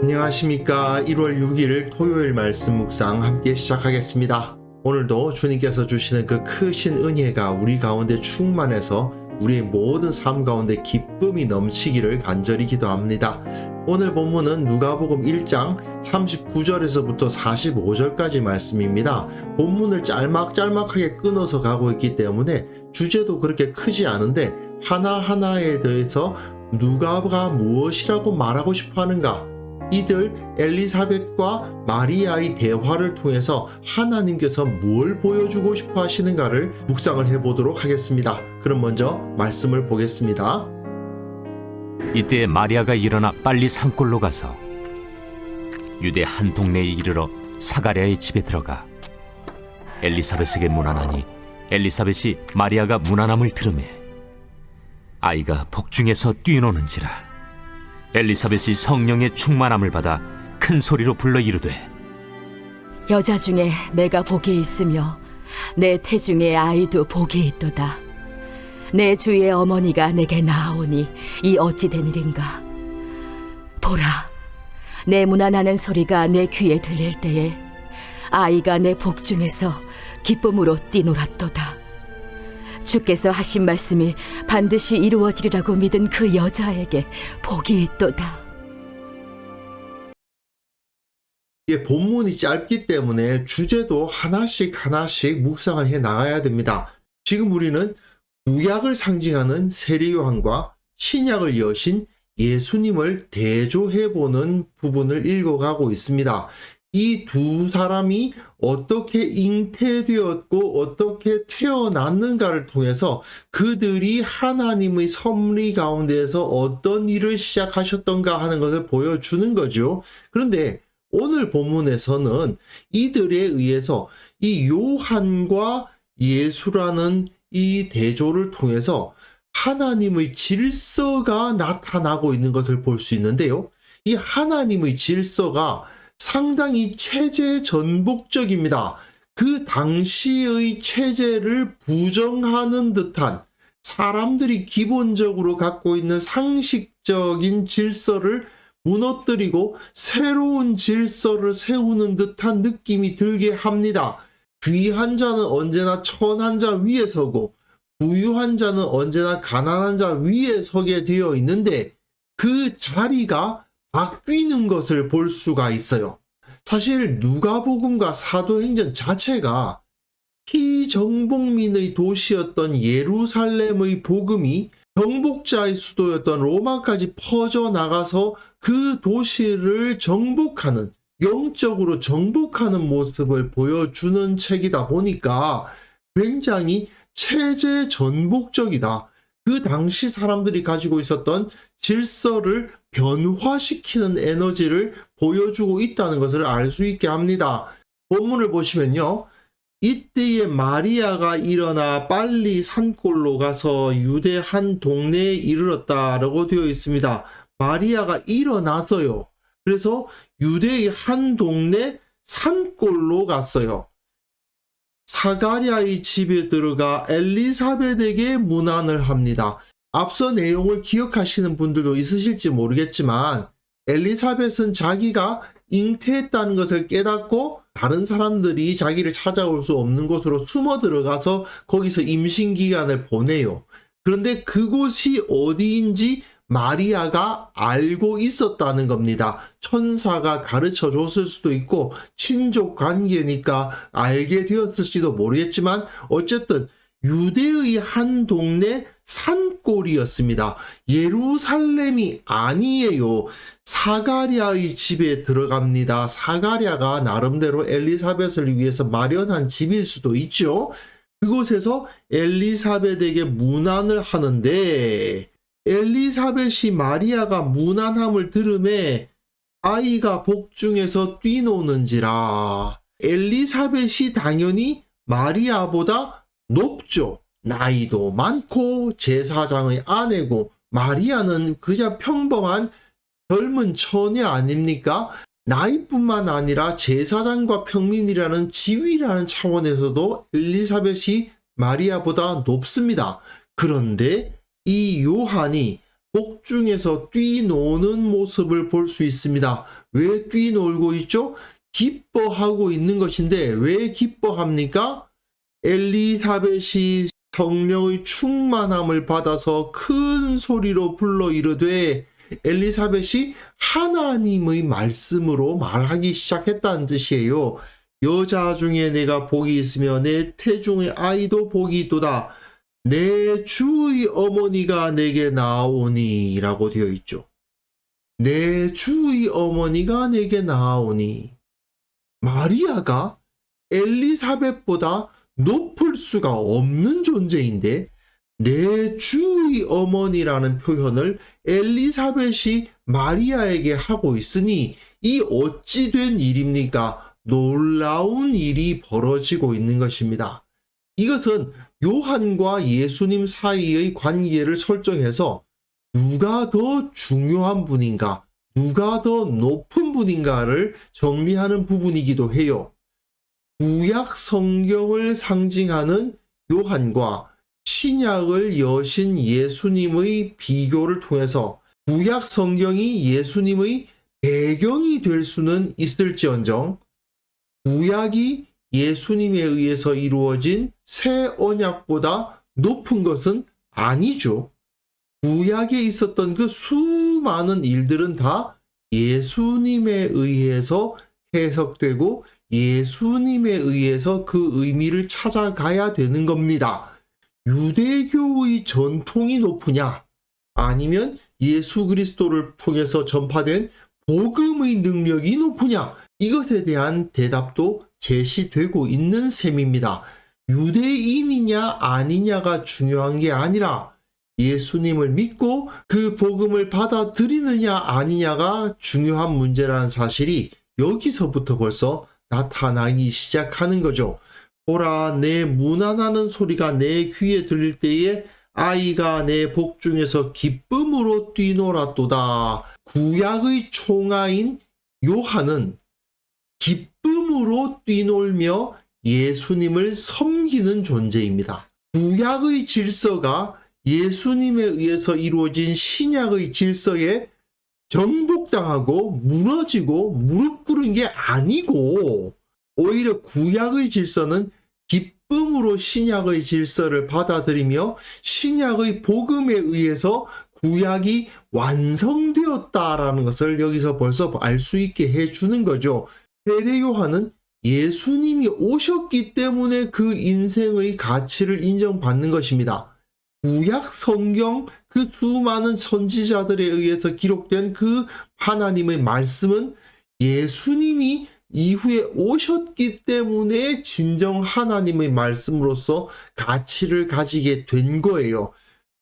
안녕하십니까. 1월 6일 토요일 말씀 묵상 함께 시작하겠습니다. 오늘도 주님께서 주시는 그 크신 은혜가 우리 가운데 충만해서 우리의 모든 삶 가운데 기쁨이 넘치기를 간절히 기도합니다. 오늘 본문은 누가복음 1장 39절에서부터 45절까지 말씀입니다. 본문을 짤막짤막하게 끊어서 가고 있기 때문에 주제도 그렇게 크지 않은데 하나하나에 대해서 누가가 무엇이라고 말하고 싶어 하는가, 이들 엘리사벳과 마리아의 대화를 통해서 하나님께서 뭘 보여주고 싶어 하시는가를 묵상을 해보도록 하겠습니다. 그럼 먼저 말씀을 보겠습니다. 이때 마리아가 일어나 빨리 산골로 가서 유대 한 동네에 이르러 사가랴의 집에 들어가 엘리사벳에게 문안하니 엘리사벳이 마리아가 문안함을 들으매 아이가 복중에서 뛰노는지라. 엘리사벳이 성령의 충만함을 받아 큰 소리로 불러 이르되 여자 중에 내가 복이 있으며 내 태중에 아이도 복이 있도다. 내 주의 어머니가 내게 나아오니 이 어찌 된 일인가. 보라, 내 문안하는 소리가 내 귀에 들릴 때에 아이가 내 복중에서 기쁨으로 뛰놀았도다. 주께서 하신 말씀이 반드시 이루어지리라고 믿은 그 여자에게 복이 있도다. 이게 본문이 짧기 때문에 주제도 하나씩 묵상을 해 나가야 됩니다. 지금 우리는 구약을 상징하는 세례요한과 신약을 여신 예수님을 대조해보는 부분을 읽어가고 있습니다. 이 두 사람이 어떻게 잉태되었고 어떻게 태어났는가를 통해서 그들이 하나님의 섭리 가운데에서 어떤 일을 시작하셨던가 하는 것을 보여주는 거죠. 그런데 오늘 본문에서는 이들에 의해서 이 요한과 예수라는 이 대조를 통해서 하나님의 질서가 나타나고 있는 것을 볼 수 있는데요. 이 하나님의 질서가 상당히 체제 전복적입니다. 그 당시의 체제를 부정하는 듯한, 사람들이 기본적으로 갖고 있는 상식적인 질서를 무너뜨리고 새로운 질서를 세우는 듯한 느낌이 들게 합니다. 귀한 자는 언제나 천한 자 위에 서고 부유한 자는 언제나 가난한 자 위에 서게 되어 있는데 그 자리가 바뀌는 것을 볼 수가 있어요. 사실 누가복음과 사도행전 자체가 피정복민의 도시였던 예루살렘의 복음이 정복자의 수도였던 로마까지 퍼져나가서 그 도시를 정복하는, 영적으로 정복하는 모습을 보여주는 책이다 보니까 굉장히 체제 전복적이다. 그 당시 사람들이 가지고 있었던 질서를 변화시키는 에너지를 보여주고 있다는 것을 알 수 있게 합니다. 본문을 보시면요. 이때에 마리아가 일어나 빨리 산골로 가서 유대 한 동네에 이르렀다라고 되어 있습니다. 마리아가 일어나서요. 그래서 유대의 한 동네 산골로 갔어요. 사가랴의 집에 들어가 엘리사벳에게 문안을 합니다. 앞서 내용을 기억하시는 분들도 있으실지 모르겠지만 엘리사벳은 자기가 잉태했다는 것을 깨닫고 다른 사람들이 자기를 찾아올 수 없는 곳으로 숨어 들어가서 거기서 임신 기간을 보내요. 그런데 그곳이 어디인지 마리아가 알고 있었다는 겁니다. 천사가 가르쳐 줬을 수도 있고 친족 관계니까 알게 되었을지도 모르겠지만 어쨌든 유대의 한 동네 산골이었습니다. 예루살렘이 아니에요. 사가랴의 집에 들어갑니다. 사가랴가 나름대로 엘리사벳을 위해서 마련한 집일 수도 있죠. 그곳에서 엘리사벳에게 문안을 하는데 엘리사벳이 마리아가 문안함을 들음에 아이가 복중에서 뛰노는지라. 엘리사벳이 당연히 마리아보다 높죠. 나이도 많고 제사장의 아내고 마리아는 그냥 평범한 젊은 처녀 아닙니까? 나이뿐만 아니라 제사장과 평민이라는 지위라는 차원에서도 엘리사벳이 마리아보다 높습니다. 그런데 이 요한이 복중에서 뛰노는 모습을 볼 수 있습니다. 왜 뛰놀고 있죠? 기뻐하고 있는 것인데 왜 기뻐합니까? 엘리사벳이 성령의 충만함을 받아서 큰 소리로 불러 이르되, 엘리사벳이 하나님의 말씀으로 말하기 시작했다는 뜻이에요. 여자 중에 내가 복이 있으며 내 태중의 아이도 복이 있도다. 내 주의 어머니가 내게 나오니 라고 되어 있죠. 내 주의 어머니가 내게 나오니. 마리아가 엘리사벳보다 높을 수가 없는 존재인데 내 주의 어머니라는 표현을 엘리사벳이 마리아에게 하고 있으니 이 어찌 된 일입니까? 놀라운 일이 벌어지고 있는 것입니다. 이것은 요한과 예수님 사이의 관계를 설정해서 누가 더 중요한 분인가, 누가 더 높은 분인가를 정리하는 부분이기도 해요. 구약 성경을 상징하는 요한과 신약을 여신 예수님의 비교를 통해서 구약 성경이 예수님의 배경이 될 수는 있을지언정 구약이 예수님에 의해서 이루어진 새 언약보다 높은 것은 아니죠. 구약에 있었던 그 수많은 일들은 다 예수님에 의해서 해석되고 예수님에 의해서 그 의미를 찾아가야 되는 겁니다. 유대교의 전통이 높으냐? 아니면 예수 그리스도를 통해서 전파된 복음의 능력이 높으냐? 이것에 대한 대답도 제시되고 있는 셈입니다. 유대인이냐 아니냐가 중요한 게 아니라 예수님을 믿고 그 복음을 받아들이느냐 아니냐가 중요한 문제라는 사실이 여기서부터 벌써 나타나기 시작하는 거죠. 보라, 내 문안하는 소리가 내 귀에 들릴 때에 아이가 내 복중에서 기쁨으로 뛰놀았도다. 구약의 총아인 요한은 기쁨으로 뛰놀며 예수님을 섬기는 존재입니다. 구약의 질서가 예수님에 의해서 이루어진 신약의 질서에 정복당하고 무너지고 무릎 꿇은 게 아니고 오히려 구약의 질서는 기쁨으로 신약의 질서를 받아들이며 신약의 복음에 의해서 구약이 완성되었다라는 것을 여기서 벌써 알 수 있게 해주는 거죠. 세례 요한은 예수님이 오셨기 때문에 그 인생의 가치를 인정받는 것입니다. 구약 성경 그 수많은 선지자들에 의해서 기록된 그 하나님의 말씀은 예수님이 이후에 오셨기 때문에 진정 하나님의 말씀으로서 가치를 가지게 된 거예요.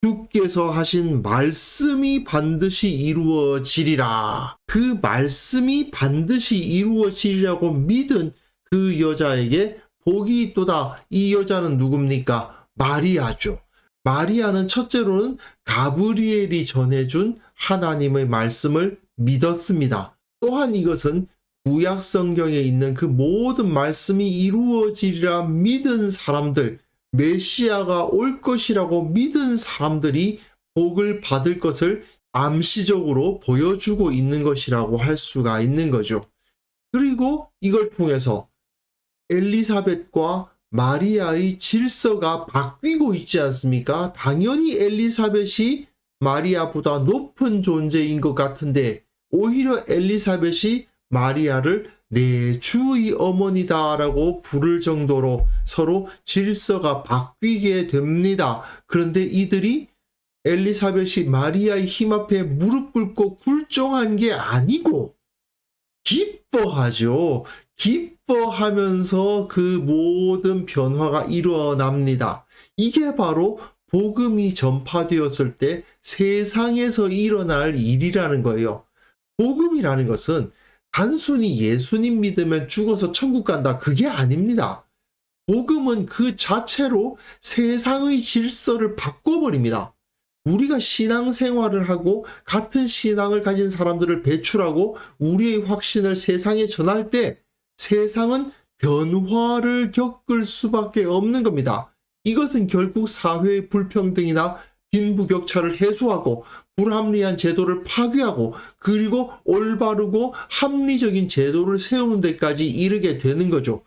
주께서 하신 말씀이 반드시 이루어지리라. 그 말씀이 반드시 이루어지리라고 믿은 그 여자에게 복이 있도다. 이 여자는 누굽니까? 마리아죠. 마리아는 첫째로는 가브리엘이 전해준 하나님의 말씀을 믿었습니다. 또한 이것은 구약 성경에 있는 그 모든 말씀이 이루어지리라 믿은 사람들, 메시아가 올 것이라고 믿은 사람들이 복을 받을 것을 암시적으로 보여주고 있는 것이라고 할 수가 있는 거죠. 그리고 이걸 통해서 엘리사벳과 마리아의 질서가 바뀌고 있지 않습니까? 당연히 엘리사벳이 마리아보다 높은 존재인 것 같은데 오히려 엘리사벳이 마리아를 내 주의 어머니다라고 부를 정도로 서로 질서가 바뀌게 됩니다. 그런데 이들이 엘리사벳이 마리아의 힘 앞에 무릎 꿇고 굴종한 게 아니고 기뻐하죠. 기뻐하면서 그 모든 변화가 일어납니다. 이게 바로 복음이 전파되었을 때 세상에서 일어날 일이라는 거예요. 복음이라는 것은 단순히 예수님 믿으면 죽어서 천국 간다. 그게 아닙니다. 복음은 그 자체로 세상의 질서를 바꿔버립니다. 우리가 신앙생활을 하고 같은 신앙을 가진 사람들을 배출하고 우리의 확신을 세상에 전할 때 세상은 변화를 겪을 수밖에 없는 겁니다. 이것은 결국 사회의 불평등이나 빈부격차를 해소하고 불합리한 제도를 파괴하고 그리고 올바르고 합리적인 제도를 세우는 데까지 이르게 되는 거죠.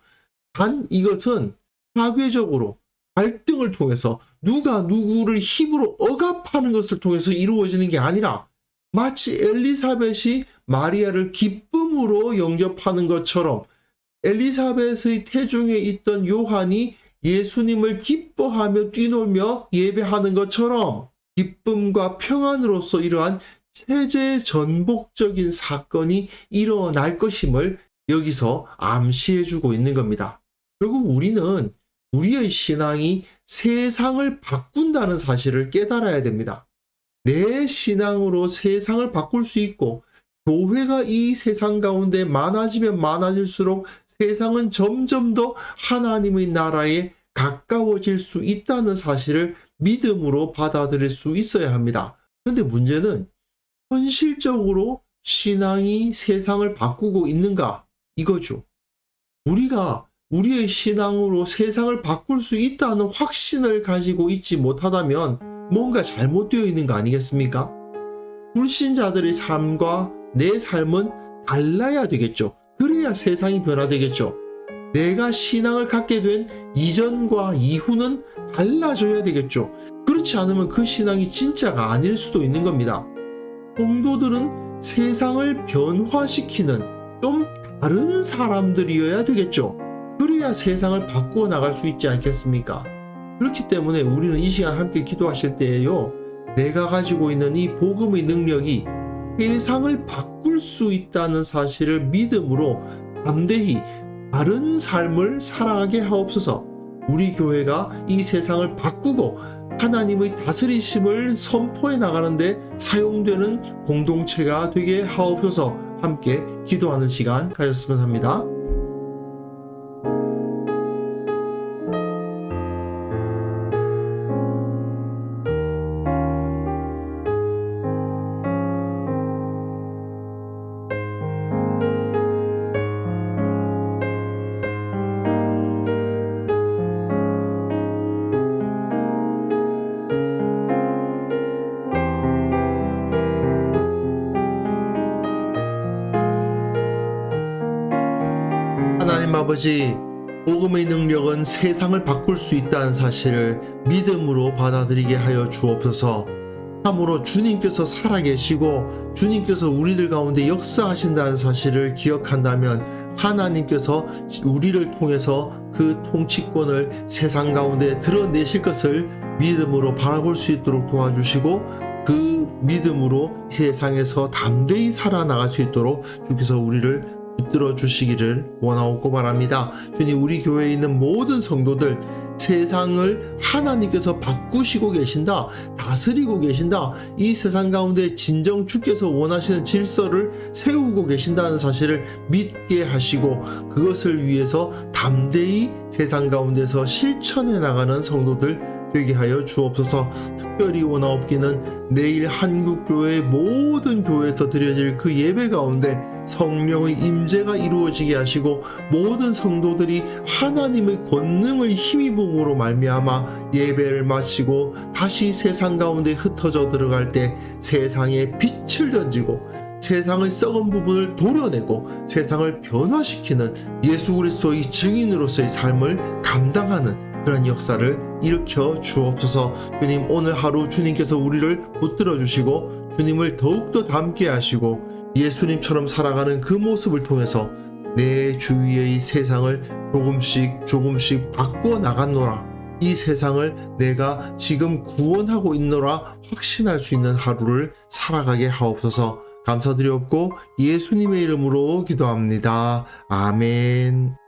단 이것은 파괴적으로 갈등을 통해서 누가 누구를 힘으로 억압하는 것을 통해서 이루어지는 게 아니라 마치 엘리사벳이 마리아를 기쁨으로 영접하는 것처럼 엘리사벳의 태중에 있던 요한이 예수님을 기뻐하며 뛰놀며 예배하는 것처럼 기쁨과 평안으로서 이러한 체제 전복적인 사건이 일어날 것임을 여기서 암시해주고 있는 겁니다. 결국 우리는 우리의 신앙이 세상을 바꾼다는 사실을 깨달아야 됩니다. 내 신앙으로 세상을 바꿀 수 있고 교회가 이 세상 가운데 많아지면 많아질수록 세상은 점점 더 하나님의 나라에 가까워질 수 있다는 사실을 믿음으로 받아들일 수 있어야 합니다. 그런데 문제는 현실적으로 신앙이 세상을 바꾸고 있는가? 이거죠. 우리가 우리의 신앙으로 세상을 바꿀 수 있다는 확신을 가지고 있지 못하다면 뭔가 잘못되어 있는 거 아니겠습니까? 불신자들의 삶과 내 삶은 달라야 되겠죠. 그래야 세상이 변화되겠죠. 내가 신앙을 갖게 된 이전과 이후는 달라져야 되겠죠. 그렇지 않으면 그 신앙이 진짜가 아닐 수도 있는 겁니다. 성도들은 세상을 변화시키는 좀 다른 사람들이어야 되겠죠. 그래야 세상을 바꾸어 나갈 수 있지 않겠습니까? 그렇기 때문에 우리는 이 시간 함께 기도하실 때에요, 내가 가지고 있는 이 복음의 능력이 세상을 바꿀 수 있다는 사실을 믿음으로 담대히 다른 삶을 살아가게 하옵소서. 우리 교회가 이 세상을 바꾸고 하나님의 다스리심을 선포해 나가는데 사용되는 공동체가 되게 하옵소서. 함께 기도하는 시간 가졌으면 합니다. 하나님 아버지, 복음의 능력은 세상을 바꿀 수 있다는 사실을 믿음으로 받아들이게 하여 주옵소서. 참으로 주님께서 살아계시고 주님께서 우리들 가운데 역사하신다는 사실을 기억한다면 하나님께서 우리를 통해서 그 통치권을 세상 가운데 드러내실 것을 믿음으로 바라볼 수 있도록 도와주시고, 그 믿음으로 세상에서 담대히 살아나갈 수 있도록 주께서 우리를 붙들어 주시기를 원하옵고 바랍니다. 주님, 우리 교회에 있는 모든 성도들, 세상을 하나님께서 바꾸시고 계신다, 다스리고 계신다, 이 세상 가운데 진정 주께서 원하시는 질서를 세우고 계신다는 사실을 믿게 하시고 그것을 위해서 담대히 세상 가운데서 실천해 나가는 성도들 되게 하여 주옵소서. 특별히 원하옵기는 내일 한국교회의 모든 교회에서 드려질 그 예배 가운데 성령의 임재가 이루어지게 하시고 모든 성도들이 하나님의 권능을 힘입음으로 말미암아 예배를 마치고 다시 세상 가운데 흩어져 들어갈 때 세상에 빛을 던지고 세상의 썩은 부분을 도려내고 세상을 변화시키는 예수 그리스도의 증인으로서의 삶을 감당하는 그런 역사를 일으켜 주옵소서. 주님, 오늘 하루 주님께서 우리를 붙들어 주시고 주님을 더욱더 닮게 하시고 예수님처럼 살아가는 그 모습을 통해서 내 주위의 세상을 조금씩 바꾸어 나갔노라. 이 세상을 내가 지금 구원하고 있노라 확신할 수 있는 하루를 살아가게 하옵소서. 감사드리옵고 예수님의 이름으로 기도합니다. 아멘.